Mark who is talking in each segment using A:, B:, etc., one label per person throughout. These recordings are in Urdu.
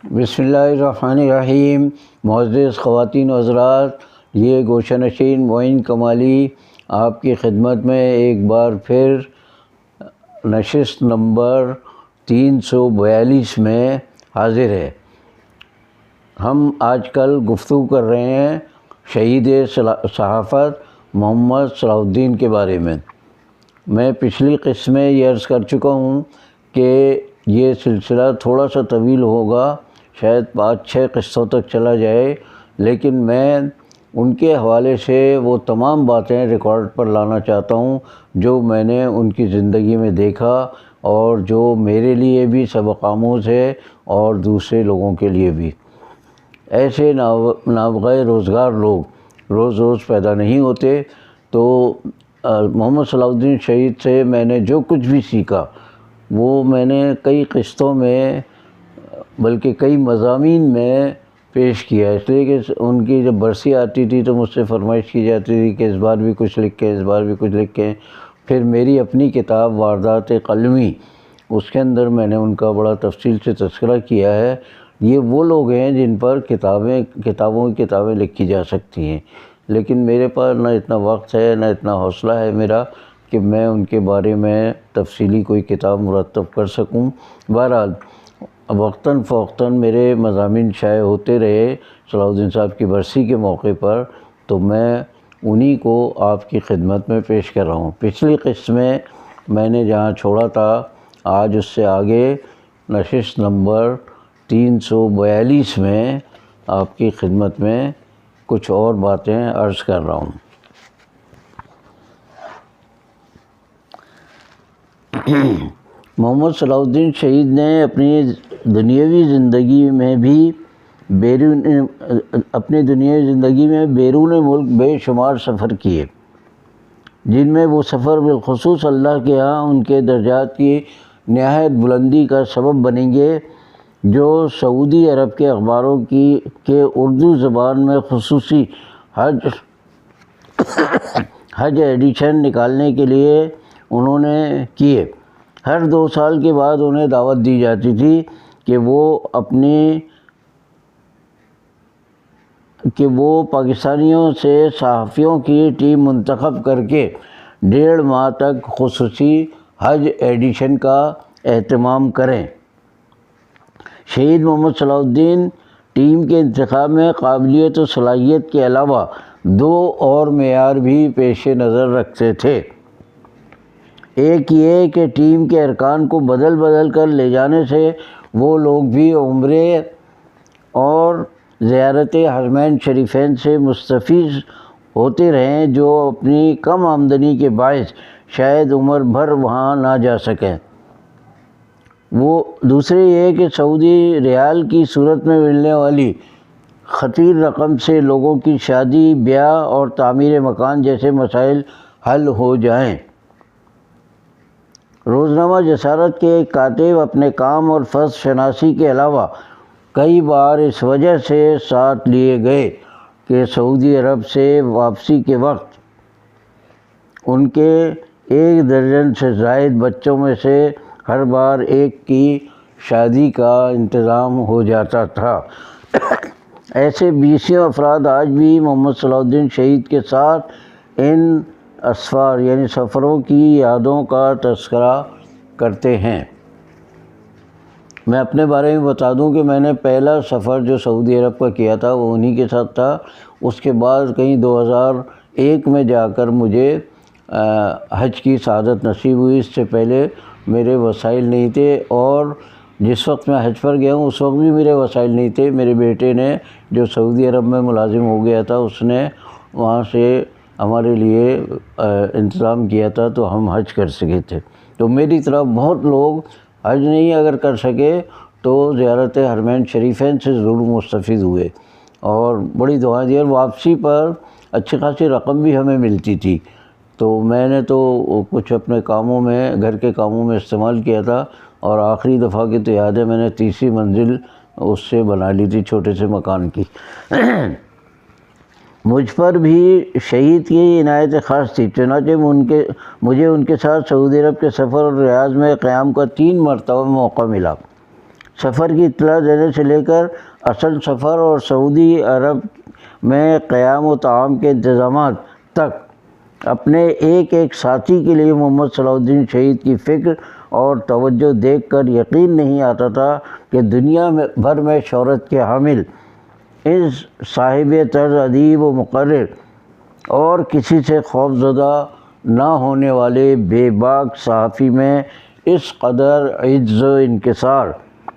A: بسم اللہ الرحمن الرحیم۔ معزز خواتین و حضرات، یہ گوشہ نشین معین کمالی آپ کی خدمت میں ایک بار پھر نشست نمبر 342 میں حاضر ہے۔ ہم آج کل گفتگو کر رہے ہیں شہید صحافت محمد صلاح الدین کے بارے میں۔ میں پچھلی قسط میں یہ عرض کر چکا ہوں کہ یہ سلسلہ تھوڑا سا طویل ہوگا، شاید 5-6 قسطوں تک چلا جائے، لیکن میں ان کے حوالے سے وہ تمام باتیں ریکارڈ پر لانا چاہتا ہوں جو میں نے ان کی زندگی میں دیکھا اور جو میرے لیے بھی سبق آموز ہے اور دوسرے لوگوں کے لیے بھی۔ ایسے نابغہ روزگار لوگ روز روز پیدا نہیں ہوتے، تو محمد صلاح الدین شہید سے میں نے جو کچھ بھی سیکھا وہ میں نے کئی قسطوں میں بلکہ کئی مضامین میں پیش کیا، اس لیے کہ ان کی جب برسی آتی تھی تو مجھ سے فرمائش کی جاتی تھی کہ اس بار بھی کچھ لکھیں، اس بار بھی کچھ لکھیں۔ پھر میری اپنی کتاب واردات قلمی، اس کے اندر میں نے ان کا بڑا تفصیل سے تذکرہ کیا ہے۔ یہ وہ لوگ ہیں جن پر کتابوں کی کتابیں لکھی جا سکتی ہیں، لیکن میرے پاس نہ اتنا وقت ہے نہ اتنا حوصلہ ہے میرا کہ میں ان کے بارے میں تفصیلی کوئی کتاب مرتب کر سکوں۔ بہرحال وقتاً فوقتاً میرے مضامین شائع ہوتے رہے صلاح الدین صاحب کی برسی کے موقع پر، تو میں انہی کو آپ کی خدمت میں پیش کر رہا ہوں۔ پچھلی قسط میں نے جہاں چھوڑا تھا، آج اس سے آگے نشست نمبر 342 میں آپ کی خدمت میں کچھ اور باتیں عرض کر رہا ہوں۔ محمد صلاح الدین شہید نے اپنی دنیاوی زندگی میں بیرون ملک بے شمار سفر کیے، جن میں وہ سفر بالخصوص اللہ کے ہاں ان کے درجات کی نہایت بلندی کا سبب بنیں گے، جو سعودی عرب کے اخباروں کے اردو زبان میں خصوصی حج ایڈیشن نکالنے کے لیے انہوں نے کیے۔ ہر 2 سال کے بعد انہیں دعوت دی جاتی تھی کہ وہ پاکستانیوں سے صحافیوں کی ٹیم منتخب کر کے 1.5 ماہ تک خصوصی حج ایڈیشن کا اہتمام کریں۔ شہید محمد صلاح الدین ٹیم کے انتخاب میں قابلیت و صلاحیت کے علاوہ 2 اور معیار بھی پیش نظر رکھتے تھے۔ ایک یہ کہ ٹیم کے ارکان کو بدل کر لے جانے سے وہ لوگ بھی عمرے اور زیارت حرمین شریفین سے مستفیض ہوتے رہیں جو اپنی کم آمدنی کے باعث شاید عمر بھر وہاں نہ جا سکیں۔ دوسرے یہ کہ سعودی ریال کی صورت میں ملنے والی خطیر رقم سے لوگوں کی شادی، بیاہ اور تعمیر مکان جیسے مسائل حل ہو جائیں۔ روزنامہ جسارت کے ایک کاتب اپنے کام اور فرض شناسی کے علاوہ کئی بار اس وجہ سے ساتھ لیے گئے کہ سعودی عرب سے واپسی کے وقت ان کے 1 درجن سے زائد بچوں میں سے ہر بار ایک کی شادی کا انتظام ہو جاتا تھا۔ ایسے 20 افراد آج بھی محمد صلاح الدین شہید کے ساتھ ان اسفار یعنی سفروں کی یادوں کا تذکرہ کرتے ہیں۔ میں اپنے بارے میں بتا دوں کہ میں نے پہلا سفر جو سعودی عرب کا کیا تھا وہ انہی کے ساتھ تھا۔ اس کے بعد کہیں 2001 میں جا کر مجھے حج کی سعادت نصیب ہوئی۔ اس سے پہلے میرے وسائل نہیں تھے، اور جس وقت میں حج پر گیا ہوں اس وقت بھی میرے وسائل نہیں تھے۔ میرے بیٹے نے جو سعودی عرب میں ملازم ہو گیا تھا، اس نے وہاں سے ہمارے لیے انتظام کیا تھا تو ہم حج کر سکے تھے۔ تو میری طرف بہت لوگ حج نہیں اگر کر سکے تو زیارت حرمین شریفین سے ضرور مستفید ہوئے اور بڑی دعائیں دی، اور واپسی پر اچھی خاصی رقم بھی ہمیں ملتی تھی۔ تو میں نے تو کچھ اپنے کاموں میں، گھر کے کاموں میں استعمال کیا تھا، اور آخری دفعہ کی تو یاد ہے میں نے 30 منزل اس سے بنا لی تھی، چھوٹے سے مکان کی۔ مجھ پر بھی شہید کی عنایت خاص تھی، چنانچہ مجھے ان کے ساتھ سعودی عرب کے سفر اور ریاض میں قیام کا 3 مرتبہ موقع ملا۔ سفر کی اطلاع دینے سے لے کر اصل سفر اور سعودی عرب میں قیام و طعام کے انتظامات تک اپنے ایک ایک ساتھی کے لیے محمد صلاح الدین شہید کی فکر اور توجہ دیکھ کر یقین نہیں آتا تھا کہ دنیا بھر میں شہرت کے حامل اس صاحب طرز ادیب و مقرر اور کسی سے خوف زدہ نہ ہونے والے بے باک صحافی میں اس قدر عجز و انکسار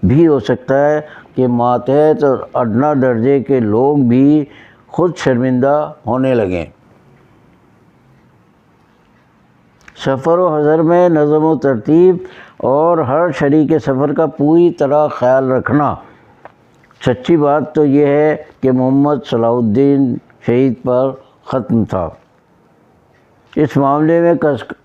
A: بھی ہو سکتا ہے کہ ماتحت اور ادنیٰ درجے کے لوگ بھی خود شرمندہ ہونے لگیں۔ سفر و حضر میں نظم و ترتیب اور ہر شریک سفر کا پوری طرح خیال رکھنا۔ سچی بات تو یہ ہے کہ محمد صلاح الدین شہید پر ختم تھا۔ اس معاملے میں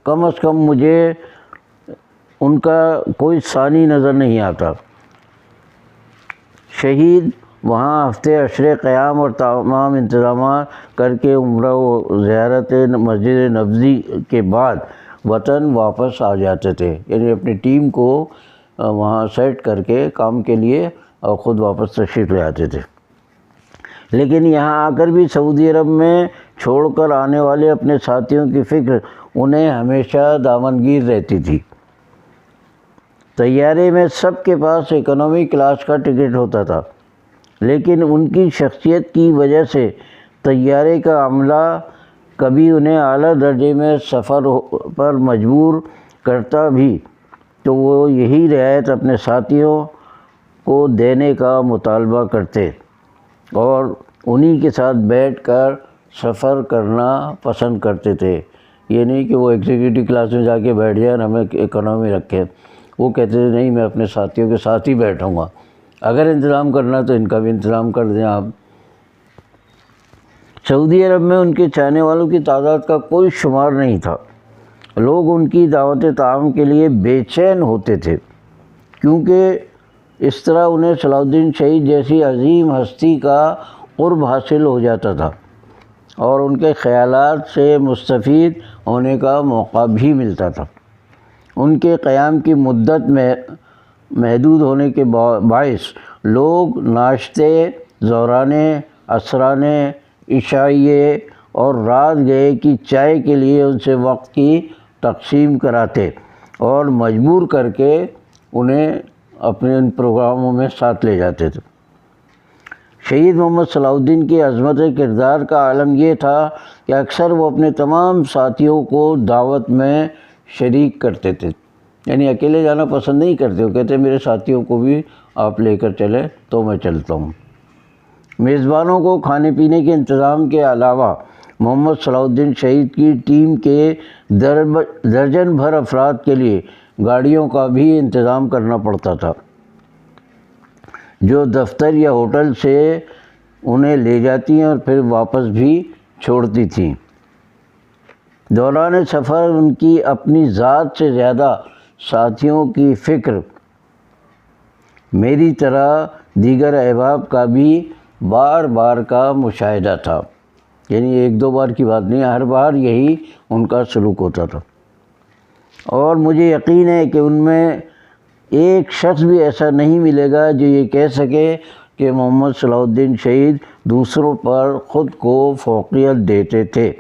A: کم از کم مجھے ان کا کوئی ثانی نظر نہیں آتا۔ شہید وہاں ہفتے عشرے قیام اور تمام انتظامات کر کے عمرہ و زیارت مسجد نبوی کے بعد وطن واپس آ جاتے تھے، یعنی اپنی ٹیم کو وہاں سیٹ کر کے کام کے لیے اور خود واپس تشریف لے آتے تھے۔ لیکن یہاں آ کر بھی سعودی عرب میں چھوڑ کر آنے والے اپنے ساتھیوں کی فکر انہیں ہمیشہ دامنگیر رہتی تھی۔ طیارے میں سب کے پاس اکنامی کلاس کا ٹکٹ ہوتا تھا، لیکن ان کی شخصیت کی وجہ سے طیارے کا عملہ کبھی انہیں اعلیٰ درجے میں سفر پر مجبور کرتا بھی تو وہ یہی رعایت اپنے ساتھیوں کو دینے کا مطالبہ کرتے اور انہی کے ساتھ بیٹھ کر سفر کرنا پسند کرتے تھے۔ یہ نہیں کہ وہ ایگزیکٹو کلاس میں جا کے بیٹھ جائیں اور ہمیں اکنامی رکھیں، وہ کہتے تھے نہیں، میں اپنے ساتھیوں کے ساتھ ہی بیٹھوں گا، اگر انتظام کرنا تو ان کا بھی انتظام کر دیں آپ۔ سعودی عرب میں ان کے چاہنے والوں کی تعداد کا کوئی شمار نہیں تھا۔ لوگ ان کی دعوت طعام کے لیے بے چین ہوتے تھے، کیونکہ اس طرح انہیں صلاح الدین شہید جیسی عظیم ہستی کا قرب حاصل ہو جاتا تھا اور ان کے خیالات سے مستفید ہونے کا موقع بھی ملتا تھا۔ ان کے قیام کی مدت میں محدود ہونے کے باعث لوگ ناشتے، ظہرانے، عصرانے، عشائیے اور رات گئے کی چائے کے لیے ان سے وقت کی تقسیم کراتے اور مجبور کر کے انہیں اپنے ان پروگراموں میں ساتھ لے جاتے تھے۔ شہید محمد صلاح الدین کی عظمت کردار کا عالم یہ تھا کہ اکثر وہ اپنے تمام ساتھیوں کو دعوت میں شریک کرتے تھے، یعنی اکیلے جانا پسند نہیں کرتے، وہ کہتے میرے ساتھیوں کو بھی آپ لے کر چلیں تو میں چلتا ہوں۔ میزبانوں کو کھانے پینے کے انتظام کے علاوہ محمد صلاح الدین شہید کی ٹیم کے درجن بھر افراد کے لیے گاڑیوں کا بھی انتظام کرنا پڑتا تھا، جو دفتر یا ہوٹل سے انہیں لے جاتی ہیں اور پھر واپس بھی چھوڑتی تھیں۔ دوران سفر ان کی اپنی ذات سے زیادہ ساتھیوں کی فکر میری طرح دیگر احباب کا بھی بار بار کا مشاہدہ تھا، یعنی ایک دو بار کی بات نہیں، ہر بار یہی ان کا سلوک ہوتا تھا۔ اور مجھے یقین ہے کہ ان میں ایک شخص بھی ایسا نہیں ملے گا جو یہ کہہ سکے کہ محمد صلاح الدین شہید دوسروں پر خود کو فوقیت دیتے تھے۔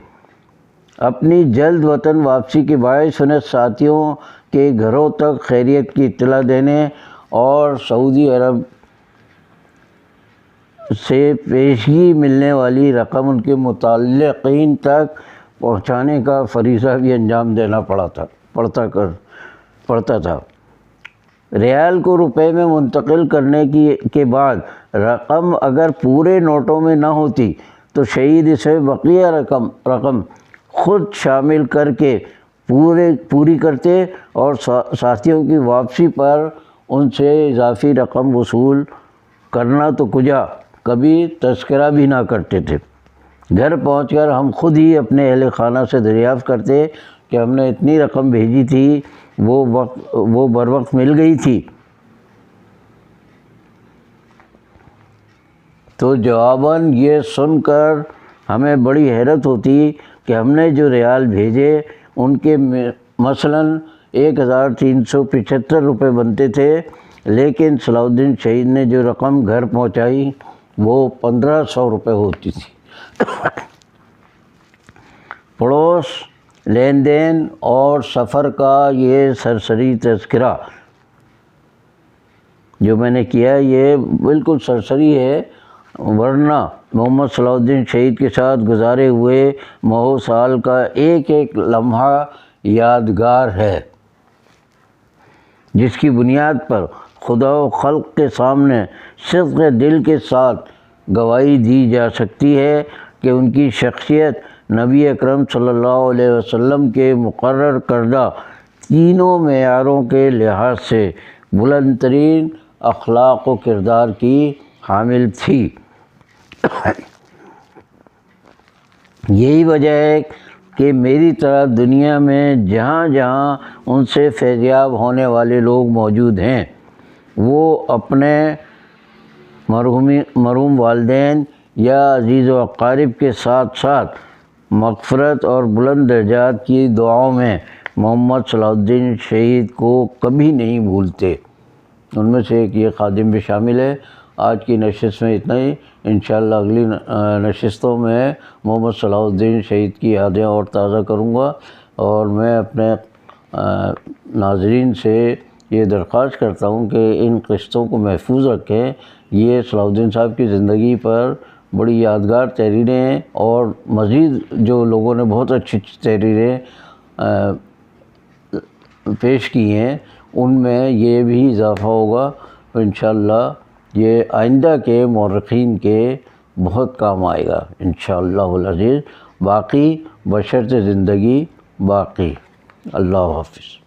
A: اپنی جلد وطن واپسی کے باعث انہیں ساتھیوں کے گھروں تک خیریت کی اطلاع دینے اور سعودی عرب سے پیشگی ملنے والی رقم ان کے متعلقین تک پہنچانے کا فریضہ بھی انجام دینا پڑتا تھا۔ ریال کو روپے میں منتقل کرنے کے بعد رقم اگر پورے نوٹوں میں نہ ہوتی تو شہید اسے بقیہ رقم خود شامل کر کے پوری کرتے اور ساتھیوں کی واپسی پر ان سے اضافی رقم وصول کرنا تو کبھی تذکرہ بھی نہ کرتے تھے۔ گھر پہنچ کر ہم خود ہی اپنے اہل خانہ سے دریافت کرتے کہ ہم نے اتنی رقم بھیجی تھی، وہ بر وقت مل گئی تھی؟ تو جواباً یہ سن کر ہمیں بڑی حیرت ہوتی کہ ہم نے جو ریال بھیجے ان کے مثلاً 1375 روپے بنتے تھے لیکن صلاح الدین شہید نے جو رقم گھر پہنچائی وہ 1500 روپے ہوتی تھی۔ پڑوس، لین دین اور سفر کا یہ سرسری تذکرہ جو میں نے کیا یہ بالکل سرسری ہے، ورنہ محمد صلاح الدین شہید کے ساتھ گزارے ہوئے ماہ و سال کا ایک ایک لمحہ یادگار ہے، جس کی بنیاد پر خدا و خلق کے سامنے صدق دل کے ساتھ گواہی دی جا سکتی ہے کہ ان کی شخصیت نبی اکرم صلی اللہ علیہ وسلم کے مقرر کردہ تینوں معیاروں کے لحاظ سے بلند ترین اخلاق و کردار کی حامل تھی۔ یہی وجہ ہے کہ میری طرح دنیا میں جہاں جہاں ان سے فیضیاب ہونے والے لوگ موجود ہیں، وہ اپنے مرحوم والدین یا عزیز و اقارب کے ساتھ ساتھ مغفرت اور بلند درجات کی دعاؤں میں محمد صلاح الدین شہید کو کبھی نہیں بھولتے۔ ان میں سے ایک یہ خادم بھی شامل ہے۔ آج کی نشست میں اتنا ہی، انشاءاللہ اگلی نشستوں میں محمد صلاح الدین شہید کی یادیں اور تازہ کروں گا، اور میں اپنے ناظرین سے یہ درخواست کرتا ہوں کہ ان قسطوں کو محفوظ رکھیں۔ یہ صلاح الدین صاحب کی زندگی پر بڑی یادگار تحریریں ہیں، اور مزید جو لوگوں نے بہت اچھی تحریریں پیش کی ہیں ان میں یہ بھی اضافہ ہوگا، انشاءاللہ یہ آئندہ کے مورخین کے بہت کام آئے گا انشاءاللہ العزیز۔ باقی بشرط زندگی باقی۔ اللہ حافظ۔